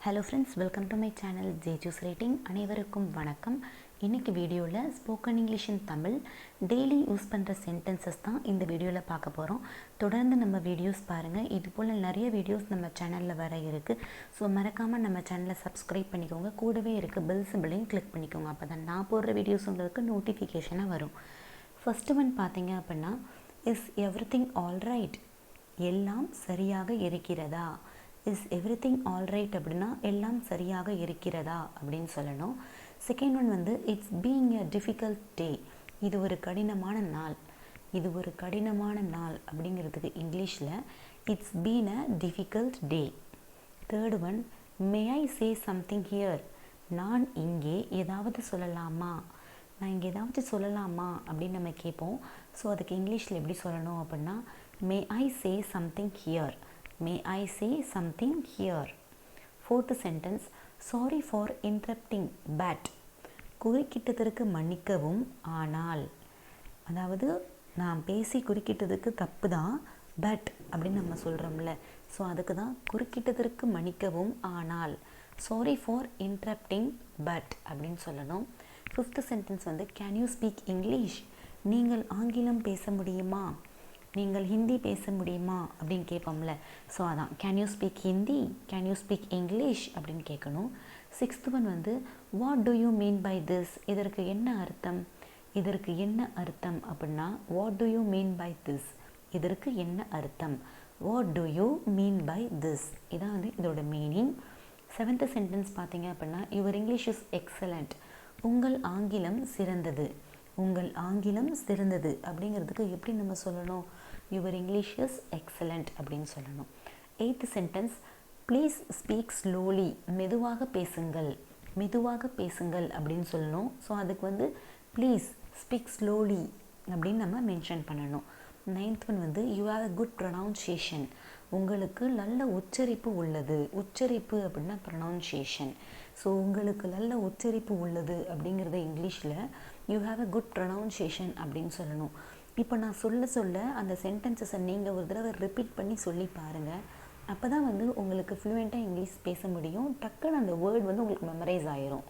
Hello friends, welcome to my channel Jechu's Rating. அனைவருக்கும் வணக்கம். இன்னைக்கு வீடியோவில் ஸ்போக்கன் இங்கிலீஷ் இன் தமிழ் டெய்லி யூஸ் பண்ணுற சென்டென்சஸ் தான் இந்த வீடியோவில் பார்க்க போகிறோம். தொடர்ந்து நம்ம வீடியோஸ் பாருங்கள். இது போல் நிறைய வீடியோஸ் நம்ம சேனலில் வர இருக்குது. ஸோ மறக்காமல் நம்ம சேனலை சப்ஸ்கிரைப் பண்ணிக்கோங்க. கூடவே இருக்குது பெல் சிம்பிளையும் கிளிக் பண்ணிக்கோங்க. அப்போ தான் நான் போடுற வீடியோஸ் உங்களுக்கு நோட்டிஃபிகேஷனாக வரும். ஃபஸ்ட்டு ஒன் பார்த்தீங்க அப்படின்னா, இஸ் எவ்ரிதிங் ஆல் ரைட்? எல்லாம் சரியாக இருக்கிறதா? இஸ் எவ்ரிதிங் ஆல் ரைட் அப்படின்னா எல்லாம் சரியாக இருக்கிறதா அப்படின்னு சொல்லணும். செகண்ட் ஒன் வந்து இட்ஸ் பீயிங் எ டிஃபிகல்ட் டே. இது ஒரு கடினமான நாள். இது ஒரு கடினமான நாள் அப்படிங்கிறதுக்கு இங்கிலீஷில் it's been a difficult day. Third one, May I say something here? நான் இங்கே ஏதாவது சொல்லலாமா? நான் இங்கே ஏதாவது சொல்லலாமா அப்படின்னு நம்ம கேட்போம். ஸோ அதுக்கு இங்கிலீஷில் எப்படி சொல்லணும் அப்படின்னா, may I say something here. May I say something here? Fourth sentence, sorry for interrupting but. குறுக்கிட்டதற்கு மன்னிக்கவும் ஆனால். அதாவது நான் பேசி குறுக்கிட்டதுக்கு தப்பு தான், பட் அப்படின்னு நம்ம சொல்கிறோம்ல. ஸோ அதுக்கு தான் குறுக்கிட்டதற்கு மன்னிக்கவும் ஆனால். சாரி ஃபார் இன்டரப்டிங் பட் அப்படின்னு சொல்லணும். ஃபிஃப்த் சென்டென்ஸ் வந்து, கேன் யூ ஸ்பீக் இங்கிலீஷ்? நீங்கள் ஆங்கிலம் பேச முடியுமா? நீங்கள் ஹிந்தி பேச முடியுமா அப்படின்னு கேட்போம்ல. ஸோ அதான் can you speak Hindi, can you speak English அப்படின்னு கேட்கணும். சிக்ஸ்த் ஒன் வந்து, what do you mean by this? இதற்கு என்ன அர்த்தம்? இதற்கு என்ன அர்த்தம் அப்படின்னா, what do you mean by this? இதற்கு என்ன அர்த்தம்? What do you mean by this? இதான் வந்து இதோட மீனிங். செவன்த் சென்டென்ஸ் பார்த்தீங்க அப்படின்னா, யுவர் இங்கிலீஷ் இஸ் எக்ஸலண்ட். உங்கள் ஆங்கிலம் சிறந்தது. உங்கள் ஆங்கிலம் சிறந்தது அப்படிங்கிறதுக்கு எப்படி நம்ம சொல்லணும்? யுவர் இங்கிலீஷ் இஸ் எக்ஸலண்ட் அப்படின்னு சொல்லணும். Eighth sentence, please speak slowly. மெதுவாக பேசுங்கள். மெதுவாக பேசுங்கள் அப்படின்னு சொல்லணும். ஸோ அதுக்கு வந்து ப்ளீஸ் ஸ்பீக் ஸ்லோலி அப்படின்னு நம்ம மென்ஷன் பண்ணணும். நைன்த் ஒன் வந்து, you have a good pronunciation. உங்களுக்கு நல்ல உச்சரிப்பு உள்ளது. உச்சரிப்பு அப்படின்னா ப்ரொனவுன்சியேஷன். ஸோ உங்களுக்கு நல்ல உச்சரிப்பு உள்ளது அப்படிங்கிறத இங்கிலீஷில் you have a good pronunciation அப்படின்னு சொல்லணும். இப்போ நான் சொல்ல அந்த சென்டென்சஸை நீங்கள் ஒரு தடவை ரிப்பீட் பண்ணி சொல்லி பாருங்கள். அப்போ தான் வந்து உங்களுக்கு ஃப்ளூயண்ட்டாக இங்கிலீஷ் பேச முடியும். டக்குன்னு அந்த வேர்ட் வந்து உங்களுக்கு மெமரைஸ் ஆயிரும்.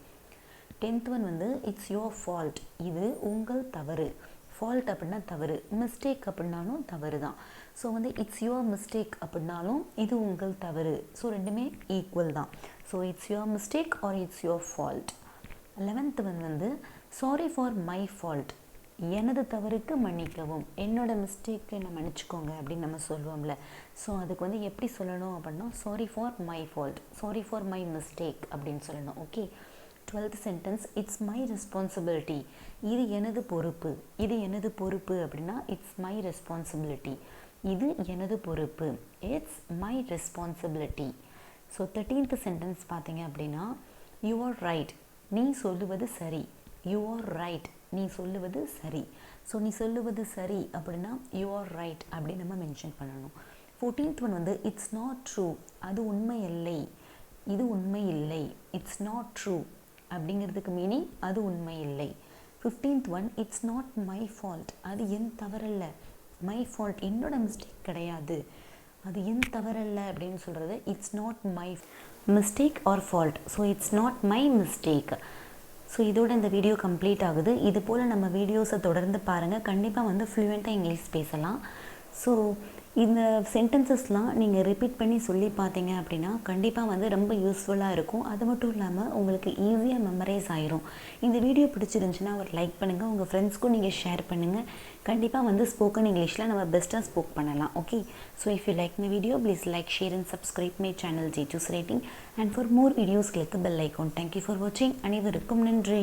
10th ஒன் வந்து, இட்ஸ் யுவர் ஃபால்ட். இது உங்கள் தவறு. ஃபால்ட் அப்படின்னா தவறு, மிஸ்டேக் அப்படின்னாலும் தவறு தான். ஸோ வந்து இட்ஸ் யுவர் மிஸ்டேக் அப்படின்னாலும் இது உங்கள் தவறு. ஸோ ரெண்டுமே ஈக்குவல் தான். So it's your mistake R it's your fault. 11th one வந்து, சாரி ஃபார் மை ஃபால்ட். எனது தவறுக்கு மன்னிக்கவும். என்னோட மிஸ்டேக்கை என்ன மன்னிச்சுக்கோங்க அப்படின்னு நம்ம சொல்லுவோம்ல. ஸோ அதுக்கு வந்து எப்படி சொல்லணும் அப்படின்னா, sorry for my fault, sorry for my mistake அப்படின்னு சொல்லணும். Okay. 12th sentence, it's my responsibility. இது எனது பொறுப்பு. இது எனது பொறுப்பு அப்படின்னா இட்ஸ் மை ரெஸ்பான்சிபிலிட்டி. இது எனது பொறுப்பு. It's my responsibility. So 13th sentence பார்த்தீங்க அப்படின்னா, யூ ஆர் ரைட். நீ சொல்லுவது சரி. You are right. நீ சொல்லுவது சரி. ஸோ நீ சொல்லுவது சரி அப்படின்னா யூ ஆர் ரைட் அப்படின்னு நம்ம மென்ஷன் பண்ணணும். 14th ஒன் வந்து, இட்ஸ் நாட் ட்ரூ. அது உண்மை இல்லை. இது உண்மை இல்லை. இட்ஸ் நாட் ட்ரூ அப்படிங்கிறதுக்கு மீனிங் அது உண்மை இல்லை. 15th one, it's not my fault. அது என் தவறல்ல. மை ஃபால்ட் என்னோட மிஸ்டேக் கிடையாது. அது என் தவறல்ல அப்படின்னு சொல்கிறது it's not my mistake R fault. So it's not my mistake. So இதோட இந்த வீடியோ கம்ப்ளீட் ஆகுது. இது போல் நம்ம வீடியோஸை தொடர்ந்து பாருங்கள். கண்டிப்பாக வந்து ஃப்ளூயண்ட்டாக இங்கிலீஷ் பேசலாம். ஸோ இந்த சென்டென்சஸ்லாம் நீங்கள் ரிப்பீட் பண்ணி சொல்லி பார்த்தீங்க அப்படின்னா கண்டிப்பாக வந்து ரொம்ப யூஸ்ஃபுல்லாக இருக்கும். அது மட்டும் இல்லாமல் உங்களுக்கு ஈஸியாக மெமரைஸ் ஆயிரும். இந்த வீடியோ பிடிச்சிருந்துச்சுன்னா ஒரு லைக் பண்ணுங்கள். உங்கள் ஃப்ரெண்ட்ஸ்க்கும் நீங்கள் ஷேர் பண்ணுங்கள். கண்டிப்பாக வந்து ஸ்போக்கன் இங்கிலீஷில் நம்ம பெஸ்ட்டாக ஸ்போக் பண்ணலாம். Okay. So if you like my video please like, share and subscribe my channel Jechu's Rating. And for more videos click bell icon. Thank you for வாட்சிங். அனைவருக்கும் நன்றி.